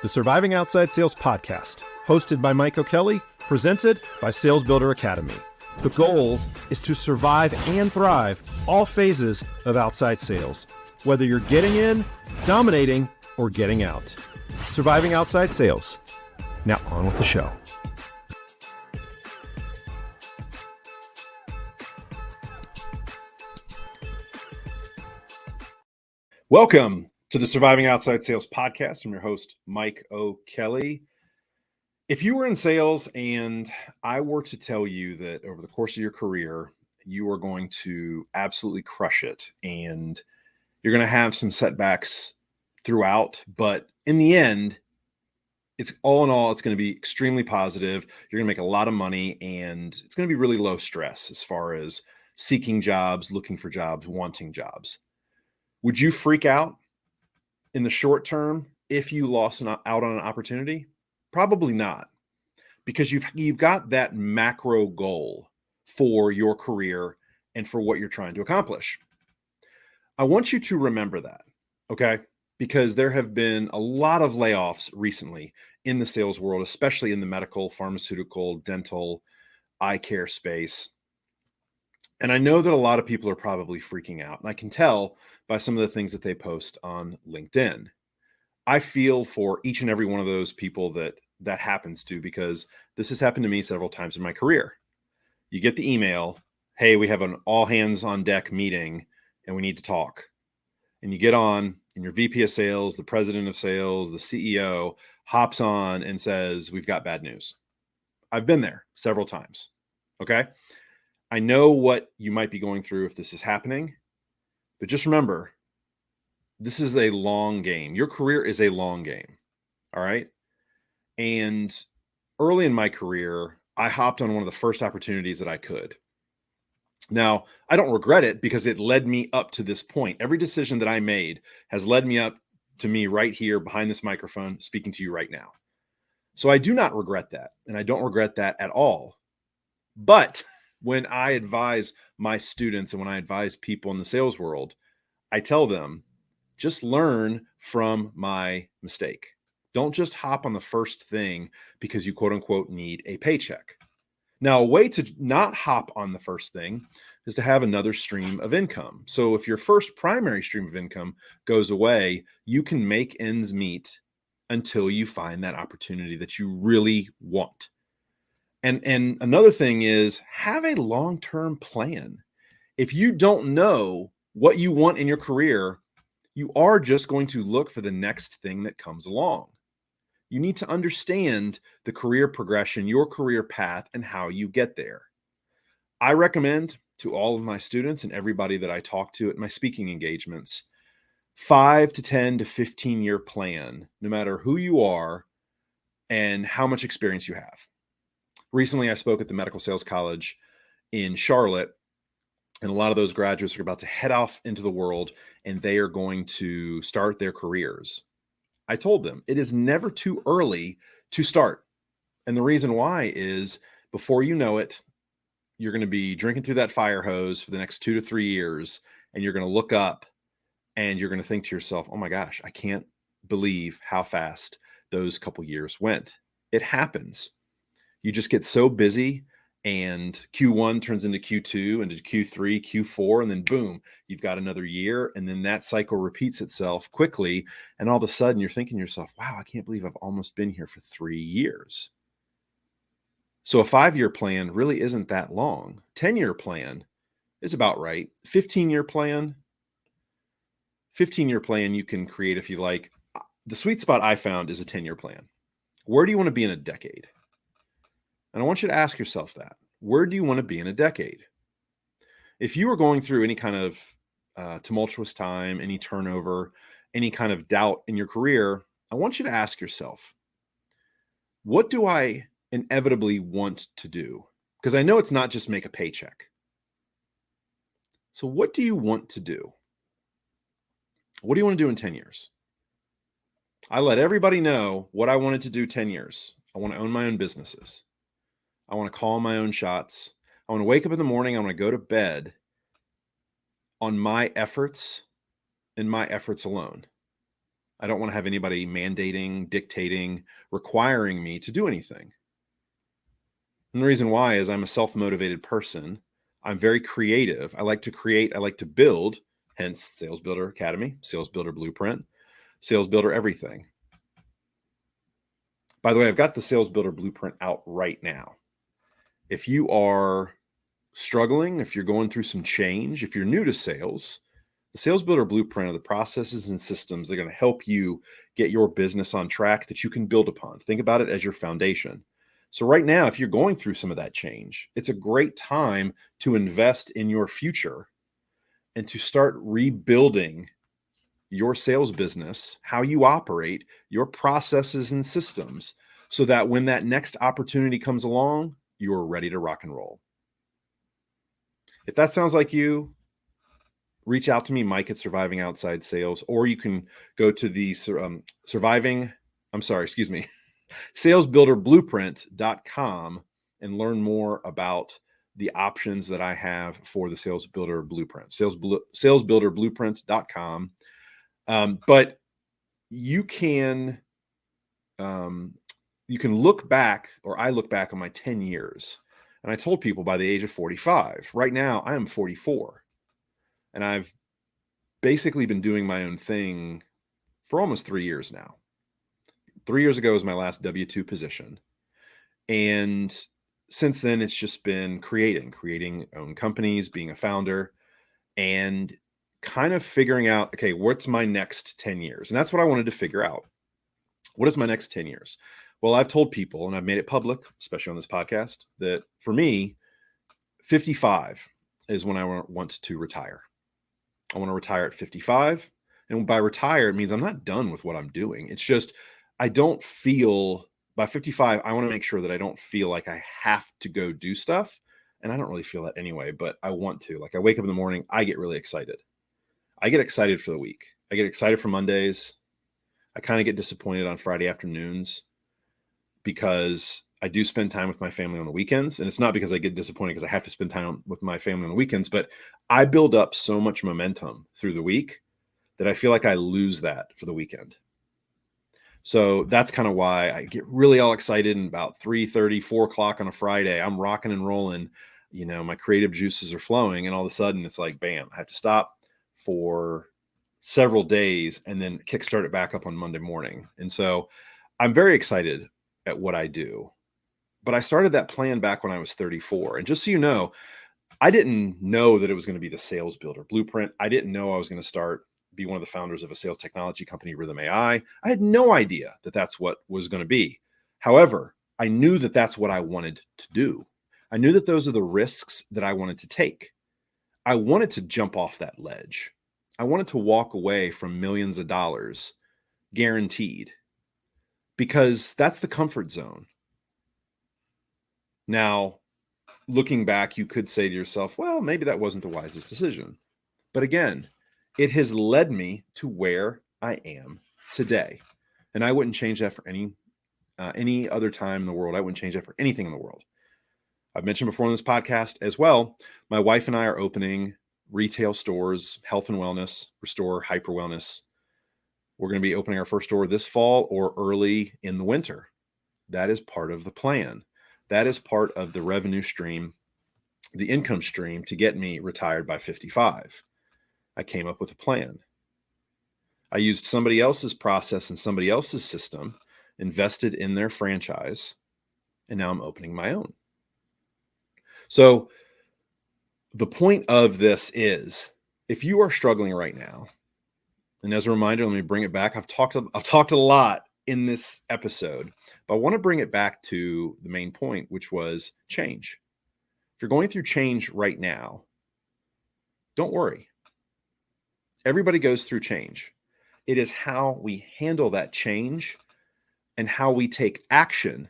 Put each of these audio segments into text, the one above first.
the Surviving Outside Sales podcast, hosted by Mike O'Kelly, presented by Sales Builder Academy. The goal is to survive and thrive all phases of outside sales, whether you're getting in, dominating, or getting out. Surviving Outside Sales. Now on with the show. Welcome to the Surviving Outside Sales podcast. I'm your host, Mike O'Kelly. If you were in sales and I were to tell you that over the course of your career, you are going to absolutely crush it and you're going to have some setbacks throughout, but in the end, it's all in all, it's going to be extremely positive. You're going to make a lot of money and it's going to be really low stress as far as seeking jobs, looking for jobs, wanting jobs. Would you freak out in the short term if you lost out on an opportunity? Probably not, because you've got that macro goal for your career and for what you're trying to accomplish. I want you to remember that, okay? Because there have been a lot of layoffs recently in the sales world, especially in the medical, pharmaceutical, dental, eye care space. And I know that a lot of people are probably freaking out, and I can tell by some of the things that they post on LinkedIn. I feel for each and every one of those people that happens to, because this has happened to me several times in my career. You get the email, hey, we have an all hands on deck meeting and we need to talk. And you get on and your VP of sales, the president of sales, the CEO hops on and says, we've got bad news. I've been there several times. Okay. I know what you might be going through if this is happening, but just remember, this is a long game. Your career is a long game. All right. And early in my career, I hopped on one of the first opportunities that I could. Now, I don't regret it because it led me up to this point. Every decision that I made has led me up to me right here behind this microphone, speaking to you right now. So I do not regret that. And I don't regret that at all. But when I advise my students and when I advise people in the sales world, I tell them, just learn from my mistake. Don't just hop on the first thing because you quote unquote need a paycheck. Now, a way to not hop on the first thing is to have another stream of income. So if your first primary stream of income goes away, you can make ends meet until you find that opportunity that you really want. And another thing is have a long-term plan. If you don't know what you want in your career, you are just going to look for the next thing that comes along. You need to understand the career progression, your career path, and how you get there. I recommend to all of my students and everybody that I talk to at my speaking engagements, 5 to 10 to 15-year plan, no matter who you are and how much experience you have. Recently, I spoke at the Medical Sales College in Charlotte, and a lot of those graduates are about to head off into the world and they are going to start their careers. I told them it is never too early to start. And the reason why is before you know it, you're going to be drinking through that fire hose for the next 2 to 3 years. And you're going to look up and you're going to think to yourself, oh my gosh, I can't believe how fast those couple years went. It happens. You just get so busy and Q1 turns into Q2, into Q3, Q4, and then boom, you've got another year. And then that cycle repeats itself quickly. And all of a sudden you're thinking to yourself, wow, I can't believe I've almost been here for 3 years. So a 5-year plan really isn't that long. 10-year plan is about right. 15-year plan you can create if you like. The sweet spot I found is a 10-year plan. Where do you want to be in a decade? And I want you to ask yourself that. Where do you want to be in a decade? If you are going through any kind of tumultuous time, any turnover, any kind of doubt in your career, I want you to ask yourself, what do I inevitably want to do? Because I know it's not just make a paycheck. So what do you want to do? What do you want to do in 10 years? I let everybody know what I wanted to do 10 years. I want to own my own businesses. I want to call my own shots. I want to wake up in the morning. I want to go to bed on my efforts and my efforts alone. I don't want to have anybody mandating, dictating, requiring me to do anything. And the reason why is I'm a self-motivated person. I'm very creative. I like to create, I like to build, hence Sales Builder Academy, Sales Builder Blueprint, Sales Builder everything. By the way, I've got the Sales Builder Blueprint out right now. If you are struggling, if you're going through some change, if you're new to sales, the Sales Builder Blueprint are the processes and systems that are going to help you get your business on track that you can build upon. Think about it as your foundation. So right now, if you're going through some of that change, it's a great time to invest in your future and to start rebuilding your sales business, how you operate, your processes and systems, so that when that next opportunity comes along, you're ready to rock and roll. If that sounds like you, reach out to me, Mike at Surviving Outside Sales, or you can go to the salesbuilderblueprint.com and learn more about the options that I have for the Sales Builder Blueprint, salesbuilderblueprint.com. But you can look back, or I look back on my 10 years. And I told people by the age of 45, right now I am 44. And I've basically been doing my own thing for almost 3 years now. 3 years ago was my last W-2 position. And since then, it's just been creating own companies, being a founder, and kind of figuring out, okay, what's my next 10 years? And that's what I wanted to figure out. What is my next 10 years? Well, I've told people, and I've made it public, especially on this podcast, that for me, 55 is when I want to retire. I want to retire at 55. And by retire, it means I'm not done with what I'm doing. It's just, I don't feel, by 55, I want to make sure that I don't feel like I have to go do stuff. And I don't really feel that anyway, but I want to. Like, I wake up in the morning, I get really excited. I get excited for the week. I get excited for Mondays. I kind of get disappointed on Friday afternoons because I do spend time with my family on the weekends. And it's not because I get disappointed because I have to spend time with my family on the weekends, but I build up so much momentum through the week that I feel like I lose that for the weekend. So that's kind of why I get really all excited. And about 3:30, 4 o'clock on a Friday, I'm rocking and rolling, my creative juices are flowing. And all of a sudden it's like, bam, I have to stop for several days and then kickstart it back up on Monday morning. And so I'm very excited at what I do. But I started that plan back when I was 34. And just so you know, I didn't know that it was going to be the Sales Builder Blueprint. I didn't know I was going to be one of the founders of a sales technology company, Rhythm AI. I had no idea that that's what was going to be. However, I knew that that's what I wanted to do. I knew that those are the risks that I wanted to take. I wanted to jump off that ledge. I wanted to walk away from millions of dollars guaranteed, because that's the comfort zone. Now, looking back, you could say to yourself, well, maybe that wasn't the wisest decision. But again, it has led me to where I am today. And I wouldn't change that for any other time in the world. I wouldn't change that for anything in the world. I've mentioned before on this podcast as well, my wife and I are opening retail stores, health and wellness, restore, hyper wellness. We're going to be opening our first store this fall or early in the winter. That is part of the plan. That is part of the revenue stream, the income stream to get me retired by 55. I came up with a plan. I used somebody else's process and somebody else's system, invested in their franchise, and now I'm opening my own. So the point of this is, if you are struggling right now, and as a reminder, let me bring it back. I've talked a lot in this episode, but I want to bring it back to the main point, which was change. If you're going through change right now, don't worry. Everybody goes through change. It is how we handle that change and how we take action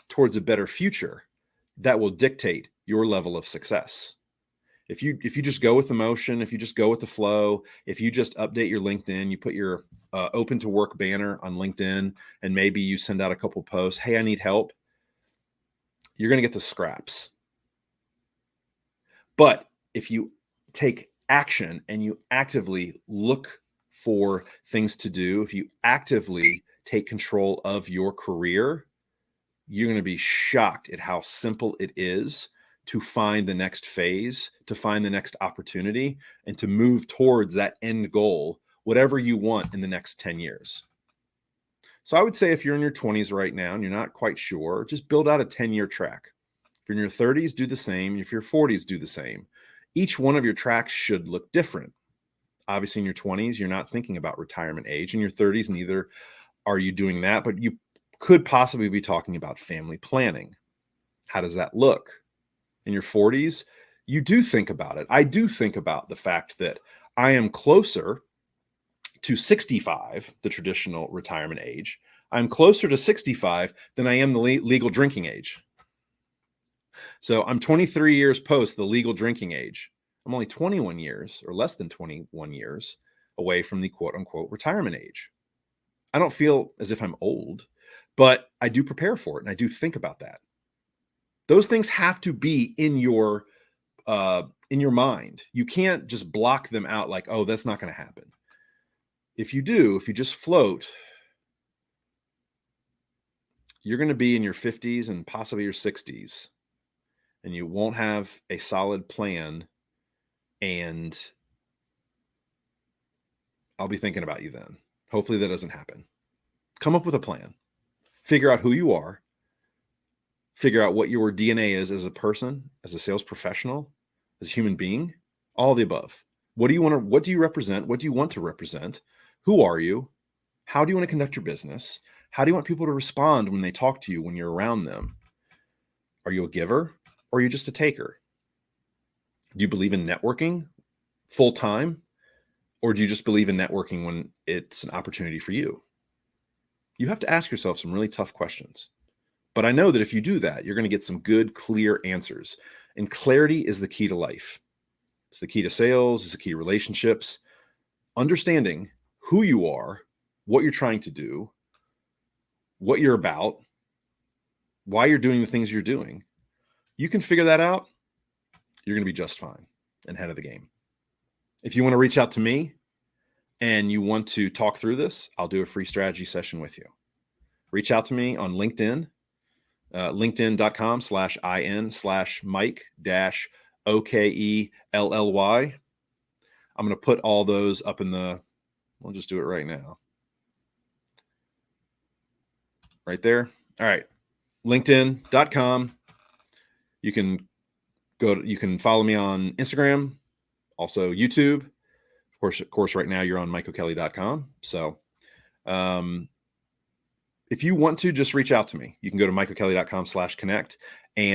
towards a better future that will dictate your level of success. If you just go with the motion, if you just go with the flow, if you just update your LinkedIn, you put your open to work banner on LinkedIn, and maybe you send out a couple posts, hey, I need help, you're going to get the scraps. But if you take action and you actively look for things to do, if you actively take control of your career, you're going to be shocked at how simple it is to find the next phase, to find the next opportunity, and to move towards that end goal, whatever you want in the next 10 years. So I would say if you're in your 20s right now and you're not quite sure, just build out a 10-year track. If you're in your 30s, do the same. If you're 40s, do the same. Each one of your tracks should look different. Obviously, in your 20s, you're not thinking about retirement age. In your 30s, neither are you doing that, but you could possibly be talking about family planning. How does that look? In your 40s, you do think about it. I do think about the fact that I am closer to 65, the traditional retirement age. I'm closer to 65 than I am the legal drinking age. So I'm 23 years post the legal drinking age. I'm only 21 years or less than 21 years away from the quote unquote retirement age. I don't feel as if I'm old, but I do prepare for it and I do think about that. Those things have to be in your mind. You can't just block them out like, oh, that's not going to happen. If you just float, you're going to be in your 50s and possibly your 60s, and you won't have a solid plan. And I'll be thinking about you then. Hopefully that doesn't happen. Come up with a plan. Figure out who you are. Figure out what your DNA is as a person, as a sales professional, as a human being, all the above. What do you represent? What do you want to represent? Who are you? How do you want to conduct your business? How do you want people to respond when they talk to you, when you're around them? Are you a giver or are you just a taker? Do you believe in networking full time, or do you just believe in networking when it's an opportunity for you? You have to ask yourself some really tough questions. But I know that if you do that, you're going to get some good, clear answers. And clarity is the key to life. It's the key to sales. It's the key to relationships. Understanding who you are, what you're trying to do, what you're about, why you're doing the things you're doing. You can figure that out. You're going to be just fine and head of the game. If you want to reach out to me and you want to talk through this, I'll do a free strategy session with you. Reach out to me on LinkedIn. LinkedIn.com/in/Mike-OKELLY. I'm going to put all those up we'll just do it right now. Right there. All right. LinkedIn.com. You can follow me on Instagram, also YouTube. Of course, right now you're on MikeOKelly.com. So, if you want to, just reach out to me. You can go to MikeOKelly.com/connect,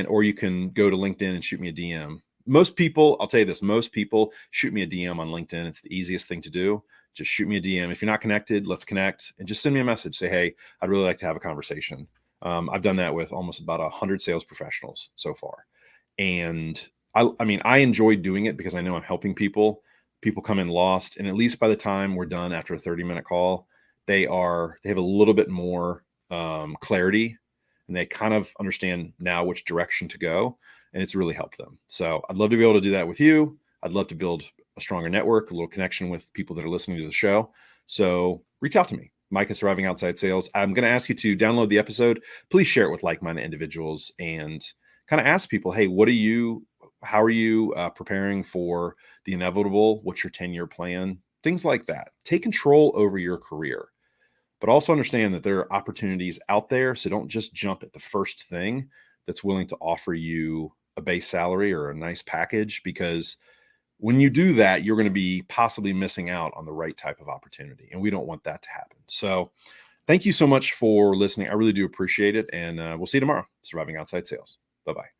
or you can go to LinkedIn and shoot me a DM. Most people, I'll tell you this, most people shoot me a DM on LinkedIn. It's the easiest thing to do. Just shoot me a DM. If you're not connected, let's connect and just send me a message. Say, hey, I'd really like to have a conversation. I've done that with almost about 100 sales professionals so far. And I enjoy doing it because I know I'm helping people. People come in lost. And at least by the time we're done after a 30-minute call, they have a little bit more clarity, and they kind of understand now which direction to go, and it's really helped them. So I'd love to be able to do that with you. I'd love to build a stronger network, a little connection with people that are listening to the show. So reach out to me, Mike at Surviving Outside Sales. I'm going to ask you to download the episode. Please share it with like-minded individuals and kind of ask people, hey, how are you preparing for the inevitable? What's your 10-year plan? Things like that. Take control over your career. But also understand that there are opportunities out there. So don't just jump at the first thing that's willing to offer you a base salary or a nice package, because when you do that, you're going to be possibly missing out on the right type of opportunity. And we don't want that to happen. So thank you so much for listening. I really do appreciate it. And we'll see you tomorrow. Surviving Outside Sales. Bye-bye.